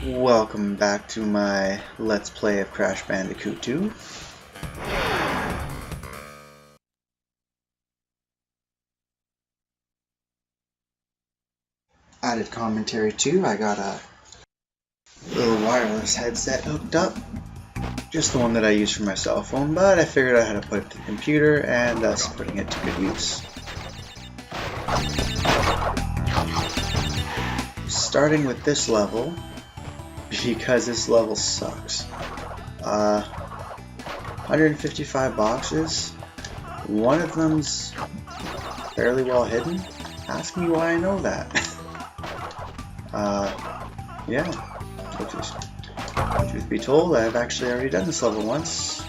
Welcome back to my Let's Play of Crash Bandicoot 2. Added commentary too. I got a little wireless headset hooked up. Just the one that I use for my cell phone, but I figured I had to put it to the computer and thus putting it to good use. Starting with this level, because this level sucks. 155 boxes. One of them's fairly well hidden. Ask me why I know that. Yeah. Truth be told, I've actually already done this level once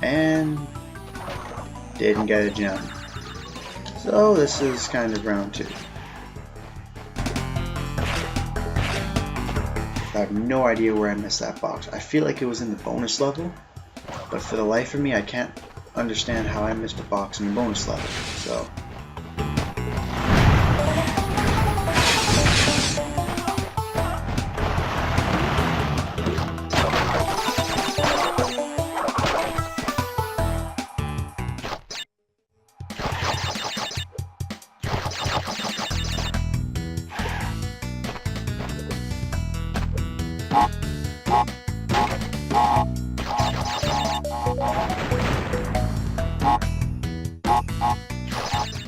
and didn't get a gem. So this is kind of round 2. I have no idea where I missed that box. I feel like it was in the bonus level, but for the life of me, I can't understand how I missed a box in the bonus level. So.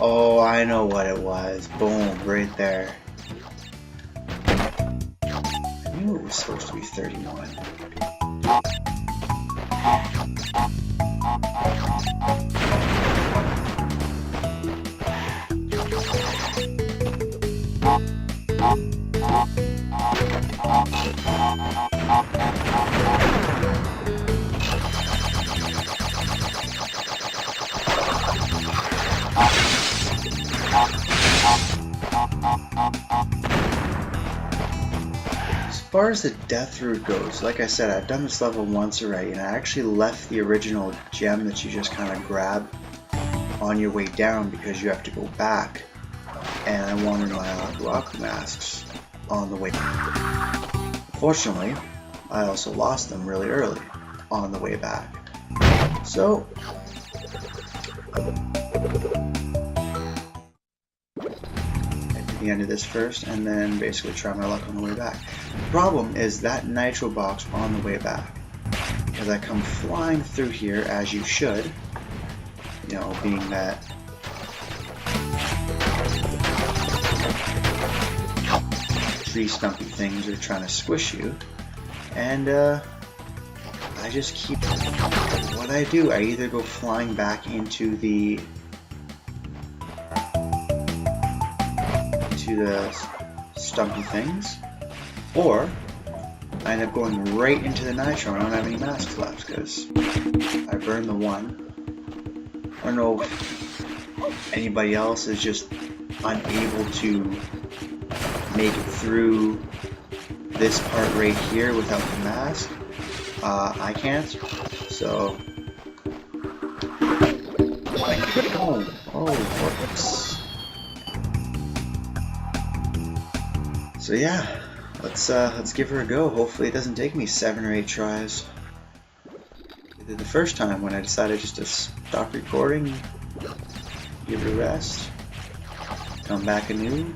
Oh, I know what it was. Boom, right there. I knew it was supposed to be 31. As far as the death route goes, like I said, I've done this level once already, and I actually left the original gem that you just kind of grab on your way down because you have to go back, and I wanted my rock masks on the way. Fortunately, I also lost them really early on the way back. So, the end of this first and then basically try my luck on the way back. The problem is that nitro box on the way back, because I come flying through here as you should, you know, being that tree stumpy things are trying to squish you, and I just keep, what I do, I either go flying back into the stumpy things, or I end up going right into the nitro and I don't have any masks left because I burned the one. I don't know if anybody else is just unable to make it through this part right here without the mask. I can't, so whoops. So yeah, let's give her a go. Hopefully it doesn't take me 7 or 8 tries. I did the first time when I decided just to stop recording, give it a rest, come back anew.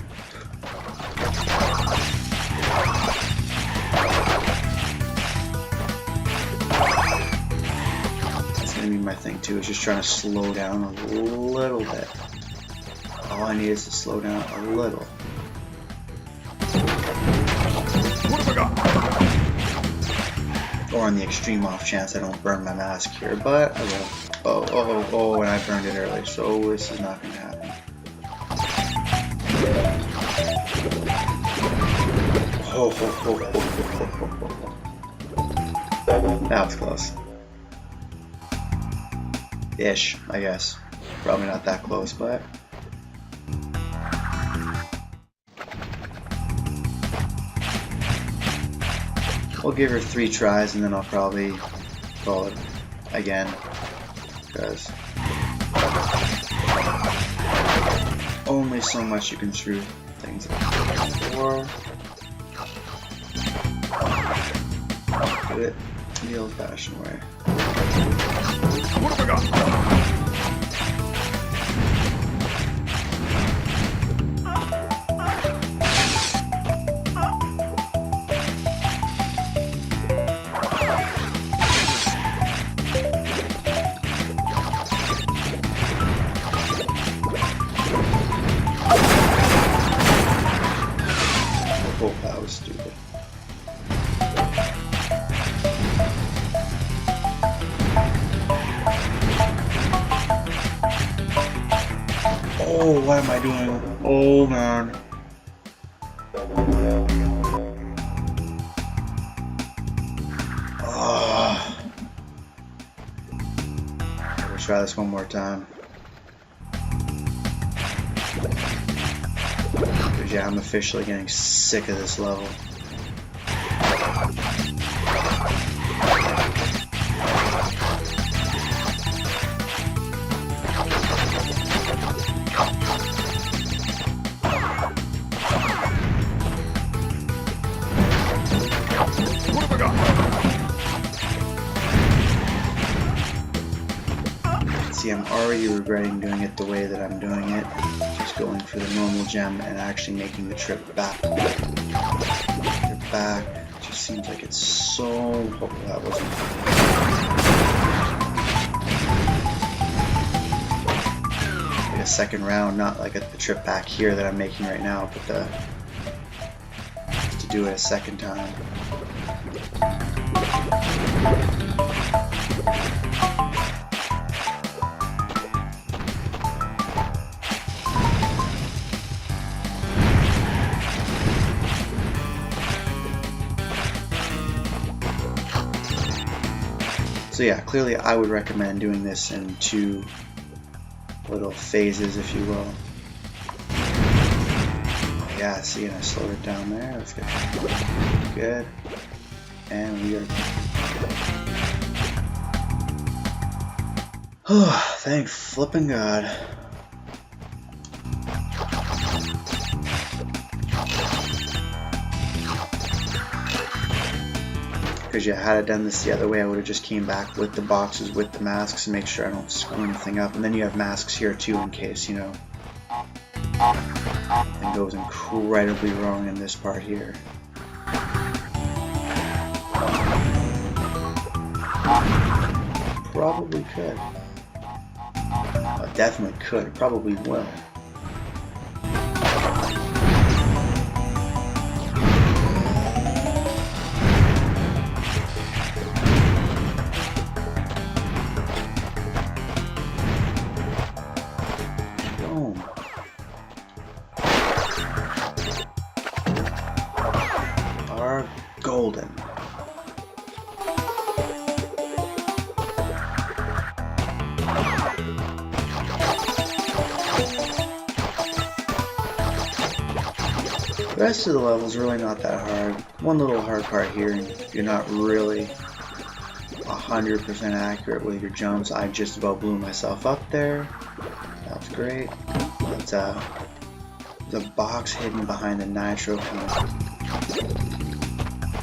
That's gonna be my thing too, is just trying to slow down a little bit. All I need is to slow down a little. Or on the extreme off chance I don't burn my mask here, but I will. Oh, and I burned it early, so this is not going to happen. That was close. Ish, I guess. Probably not that close, but... We'll give her 3 tries and then I'll probably call it again, because only so much you can screw things up. Do it the old-fashioned way. What have I got? Oh, that was stupid. Oh, what am I doing? Oh, man. Oh. Let's try this one more time. Because, yeah, I'm officially getting sick of this level. What have I got? See, I'm already regretting doing it the way that I'm doing it. Just going for the normal gem and actually making the trip back. Trip back. It just seems like it's so... Oh, that wasn't... Like a second round, not like at the trip back here that I'm making right now, but to do it a second time. So yeah, clearly I would recommend doing this in 2 little phases, if you will. Yeah, see, and I slowed it down there. That's good. Good. And we are... Oh, thank flipping God. Because yeah, had I done this the other way, I would have just came back with the boxes with the masks and make sure I don't screw anything up. And then you have masks here too in case, you know, it goes incredibly wrong in this part here. Probably could. I definitely could. Probably will. Boom. Are golden. The rest of the level is really not that hard. One little hard part here, and you're not really 100% accurate with your jumps. I just about blew myself up there. That's great. But the box hidden behind the nitro cone.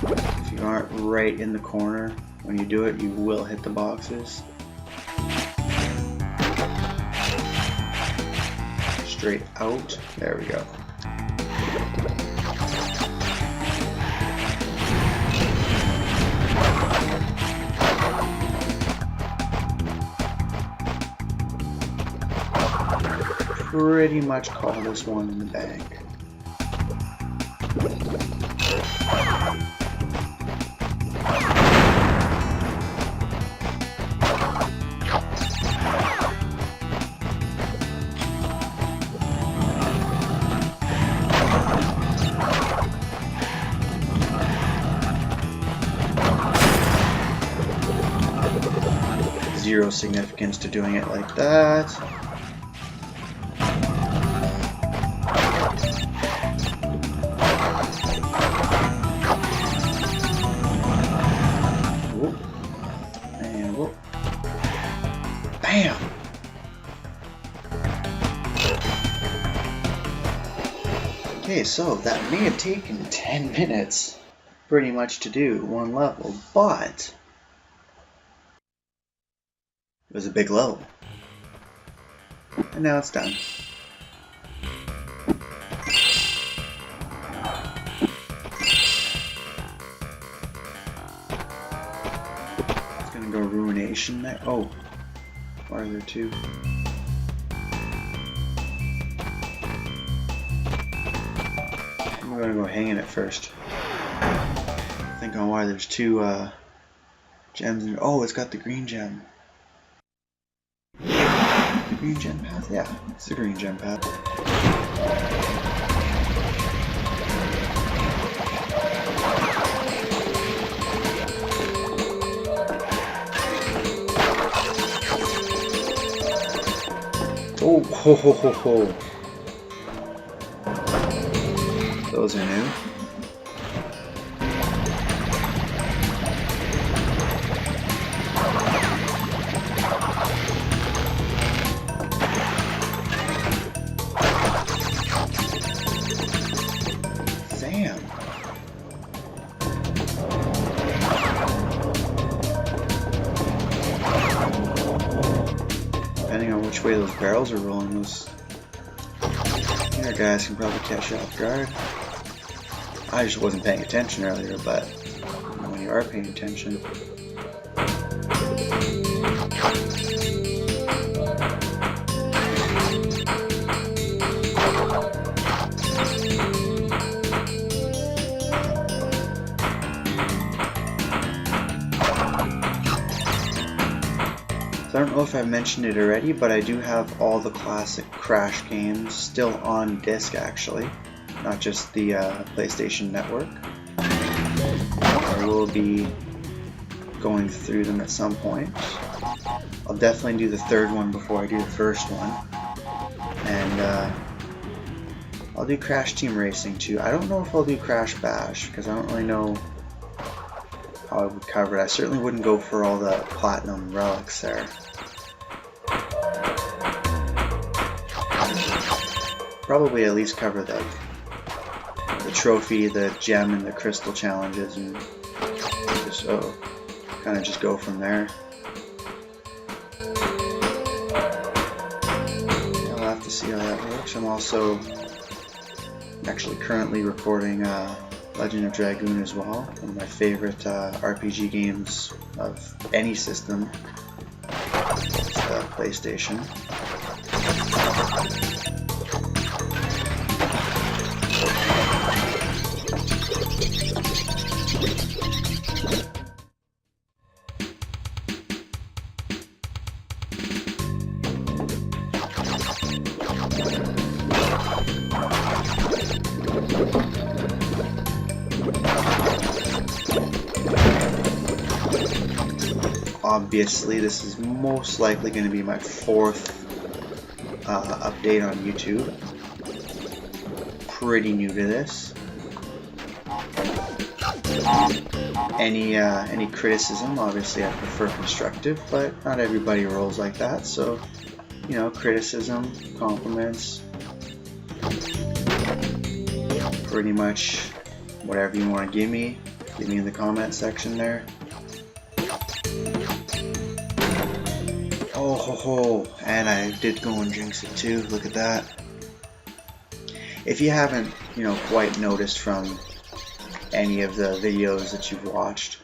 If you aren't right in the corner when you do it, you will hit the boxes. Straight out. There we go. Pretty much call this one in the bag. Zero significance to doing it like that. Bam! Okay, so that may have taken 10 minutes. pretty much to do, one level, but it was a big level. And now it's done. It's gonna go Ruination next. Oh, why are there two? I'm gonna go hang in it first. Think on why there's two gems in. Oh, it's got the green gem. The green gem path? Yeah, it's the green gem path. Oh, ho ho ho ho. Those are new. Damn. Depending on which way those barrels are rolling, those inner guys can probably catch you off guard. I just wasn't paying attention earlier, but when you are paying attention. So I don't know if I've mentioned it already, but I do have all the classic Crash games still on disc actually. Not just the PlayStation Network. I will be going through them at some point. I'll definitely do the third one before I do the first one. And I'll do Crash Team Racing too. I don't know if I'll do Crash Bash because I don't really know how I would cover it. I certainly wouldn't go for all the platinum relics there. Probably at least cover the trophy, the gem, and the crystal challenges, and just kind of just go from there. I'll have to see how that works. I'm also actually currently recording Legend of Dragoon as well, one of my favorite RPG games of any system. It's the PlayStation. Obviously, this is most likely going to be my fourth update on YouTube. Pretty new to this. Any criticism, obviously I prefer constructive, but not everybody rolls like that, so, you know, criticism, compliments, pretty much whatever you want to give me in the comment section there. Oh ho ho, and I did go and jinx it too, look at that. If you haven't, you know, quite noticed from any of the videos that you've watched,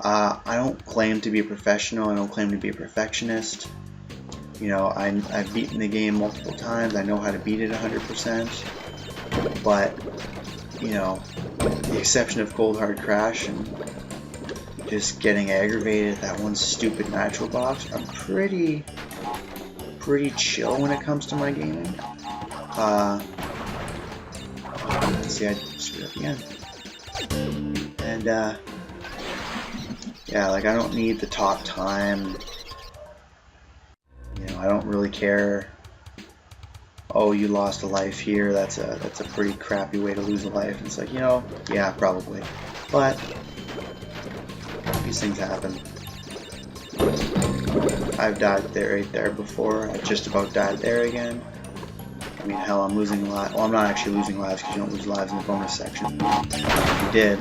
I don't claim to be a professional, I don't claim to be a perfectionist. You know, I've beaten the game multiple times, I know how to beat it 100%, but, you know, with the exception of Cold Hard Crash and just getting aggravated at that one stupid nitro box, I'm pretty chill when it comes to my gaming. Let's see, I screwed up again. And yeah, like I don't need the top time. You know, I don't really care. Oh, you lost a life here. That's a pretty crappy way to lose a life. And it's like, you know, yeah, probably, but these things happen. I've died there right there before. I just about died there again. I mean, hell, I'm losing lives. Well, I'm not actually losing lives because you don't lose lives in the bonus section. If you did,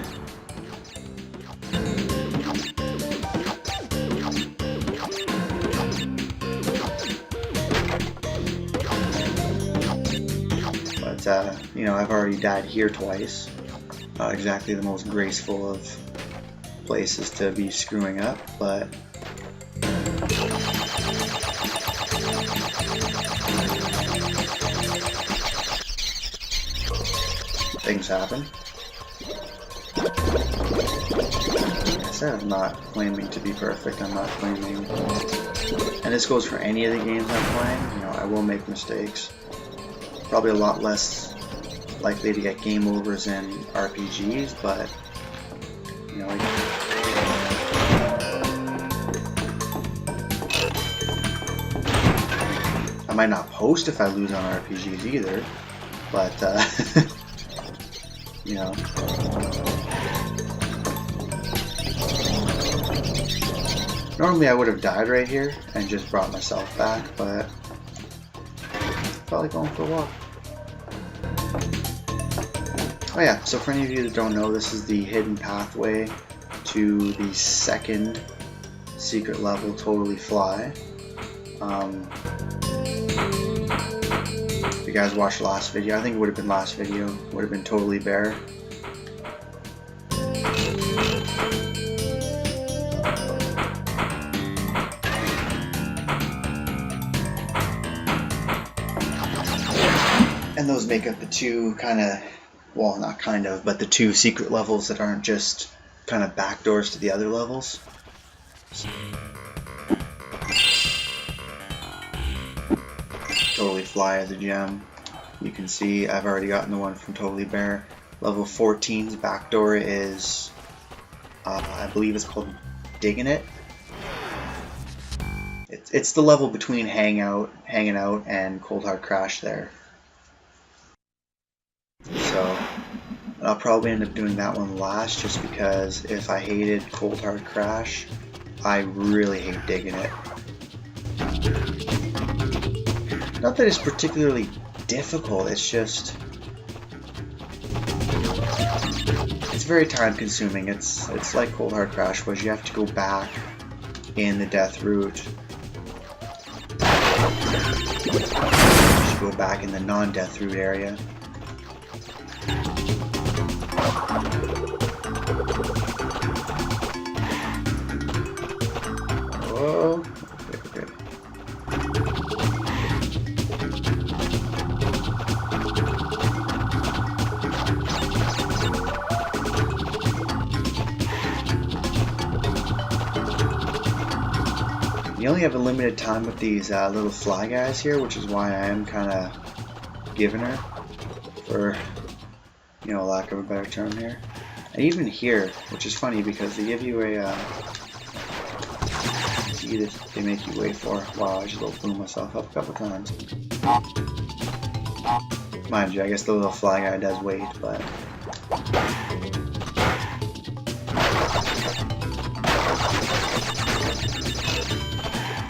But, you know, I've already died here twice. Not exactly the most graceful of places to be screwing up, but things happen. Like I said, I'm not claiming to be perfect. I'm not claiming, and this goes for any of the games I'm playing. You know, I will make mistakes. Probably a lot less likely to get game overs in RPGs, but you know, I might not post if I lose on RPGs either, but you know. Normally I would have died right here and just brought myself back, but felt like going for a walk. Oh yeah, so for any of you that don't know, this is the hidden pathway to the second secret level, Totally Fly. If you guys watched last video, I think it would have been last video, would have been Totally Bare. And those make up the two kind of, well, not kind of, but the two secret levels that aren't just kind of backdoors to the other levels. Totally Fly as a gem. You can see I've already gotten the one from Totally Bare. Level 14's backdoor is, I believe it's called Digging It. It's the level between Hanging Out, and Cold Hard Crash there. So I'll probably end up doing that one last, just because if I hated Cold Hard Crash, I really hate Digging It. Not that it's particularly difficult, it's just, it's very time consuming. It's like Cold Hard Crash was, you have to go back in the death route. You should go back in the non-death route area. Whoa. Okay. You only have a limited time with these little fly guys here, which is why I am kind of giving her, for, you know, lack of a better term here. And even here, which is funny because they give you a that they make you wait for. Wow, I just blew myself up a couple times. Mind you, I guess the little fly guy does wait, but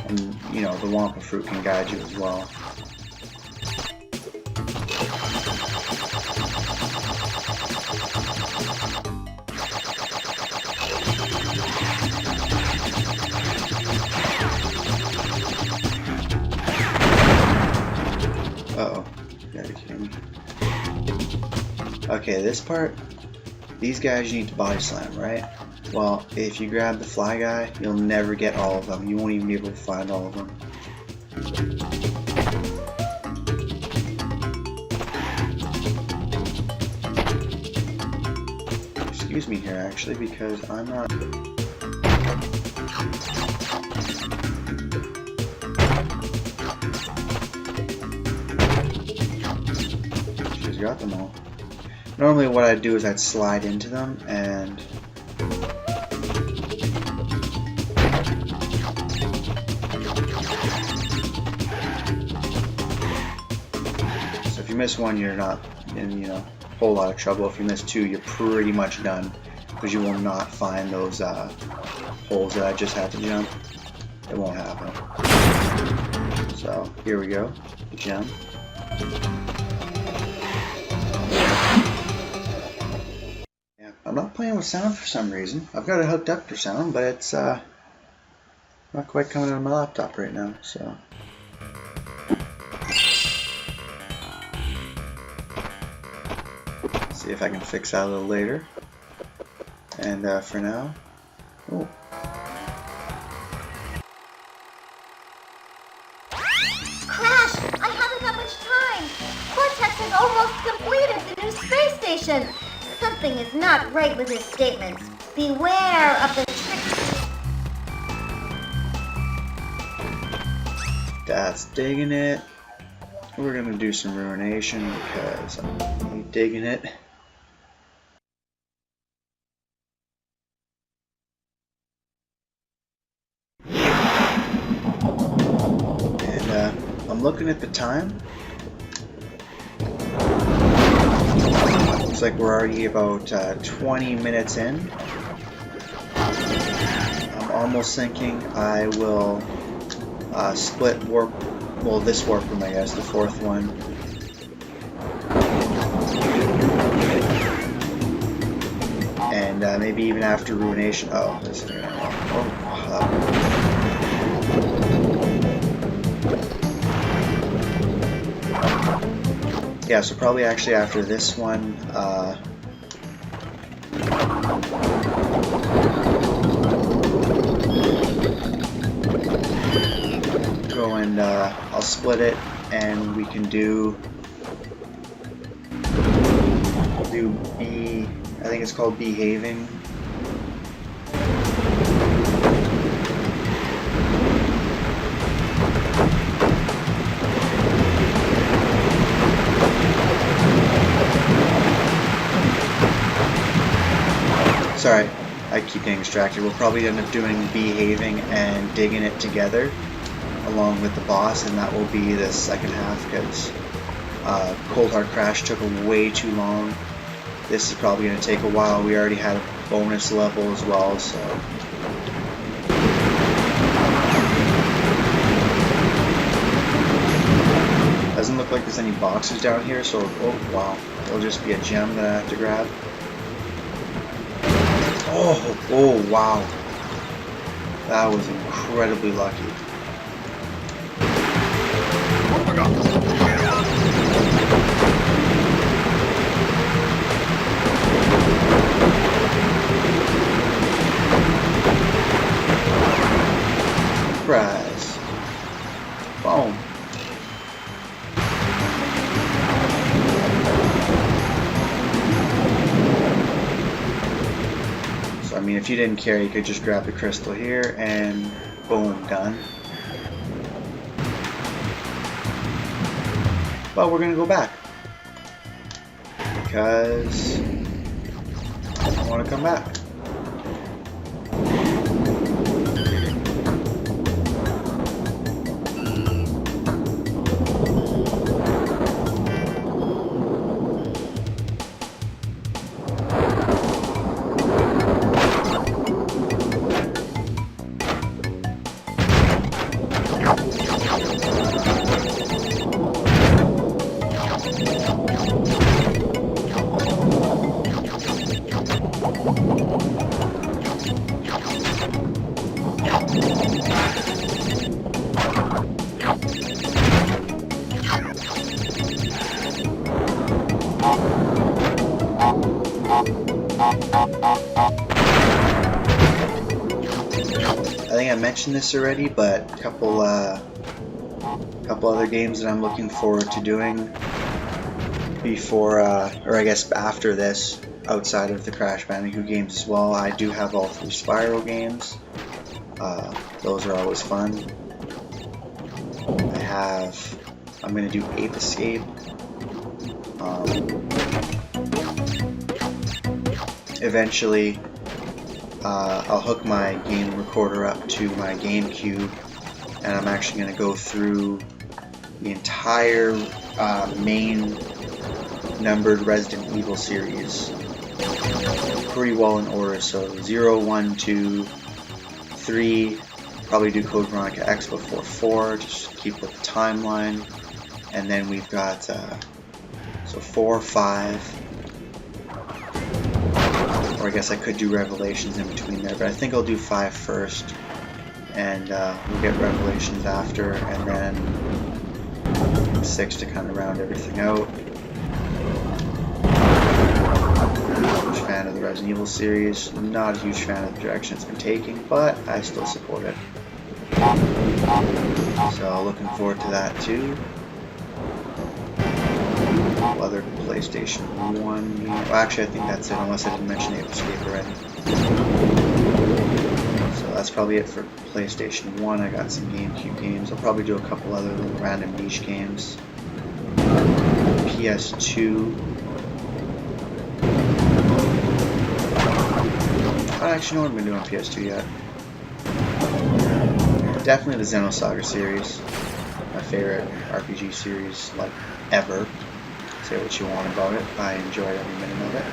and you know, the Wampa fruit can guide you as well. Uh-oh. Yeah, you kidding me. Okay, this part, these guys you need to body slam, right? Well, if you grab the fly guy, you'll never get all of them. You won't even be able to find all of them. Excuse me here, actually, because I'm not... Got them all. Normally what I'd do is I'd slide into them and so if you miss one, you're not in, you know, a whole lot of trouble. If you miss two, you're pretty much done, because you will not find those holes that I just had to jump. It won't happen. So here we go, the gem. I'm not playing with sound for some reason. I've got it hooked up for sound, but it's not quite coming on my laptop right now, so. See if I can fix that a little later. And for now, oh. Crash! I haven't that much time! Cortex has almost completed the new space station! Something is not right with his statements. Beware of the trick. That's digging it. We're gonna do some ruination because I'm digging it. And I'm looking at the time. Looks like we're already about 20 minutes in. I'm almost thinking I will split warp, well, this warp room, I guess, the fourth one. And maybe even after ruination. Oh, this is gonna. Yeah, so probably actually after this one, go and I'll split it, and we can do B. I think it's called behaving. Sorry, I keep getting distracted. We'll probably end up doing behaving and digging it together along with the boss, and that will be the second half because Cold Hard Crash took way too long. This is probably going to take a while. We already had a bonus level as well, so. Doesn't look like there's any boxes down here, so oh wow, it'll just be a gem that I have to grab. Oh wow, that was incredibly lucky. Oh my god! Surprise! Boom! So I mean, if you didn't care, you could just grab the crystal here and boom, done. But we're gonna go back because I want to come back. I think I mentioned this already, but a couple other games that I'm looking forward to doing before, or I guess after this, outside of the Crash Bandicoot games as well. I do have all 3 Spyro games. Those are always fun. I'm going to do Ape Escape. Eventually, I'll hook my game recorder up to my GameCube, and I'm actually going to go through the entire main numbered Resident Evil series pretty well in order. So 0, 1, 2, 3, probably do Code Veronica X before 4, just keep with the timeline, and then we've got so 4, 5. Or I guess I could do Revelations in between there, but I think I'll do 5 first, and we'll get Revelations after, and then 6 to kind of round everything out. huge fan of the Resident Evil series, not a huge fan of the direction it's been taking, but I still support it. So looking forward to that too. Other PlayStation 1 game. Well, actually, I think that's it, unless I didn't mention Ape Escape already. So that's probably it for PlayStation 1. I got some GameCube games. I'll probably do a couple other little random niche games. PS2. I don't actually know what I'm going to do on PS2 yet. Definitely the Xenosaga series. My favorite RPG series, like, ever. Say what you want about it. I enjoyed every minute of it.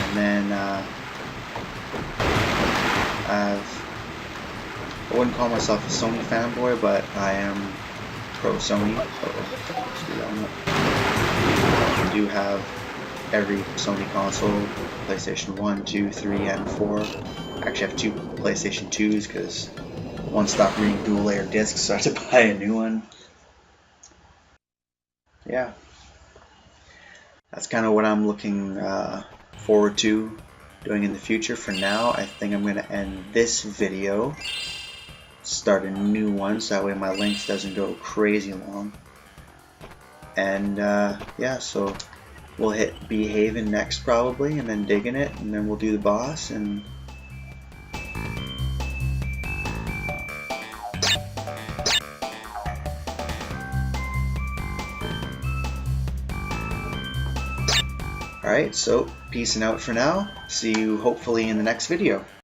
And then, I wouldn't call myself a Sony fanboy, but I am pro Sony. I do have every Sony console, PlayStation 1, 2, 3, and 4. I actually have 2 PlayStation 2s because one stopped reading dual layer discs, so I had to buy a new one. Yeah, that's kind of what I'm looking forward to doing in the future. For now, I think I'm going to end this video, start a new one, so that way my length doesn't go crazy long. And yeah, so we'll hit Behavin' next probably, and then Digging It, and then we'll do the boss, and alright, so peacing out for now. See you hopefully in the next video.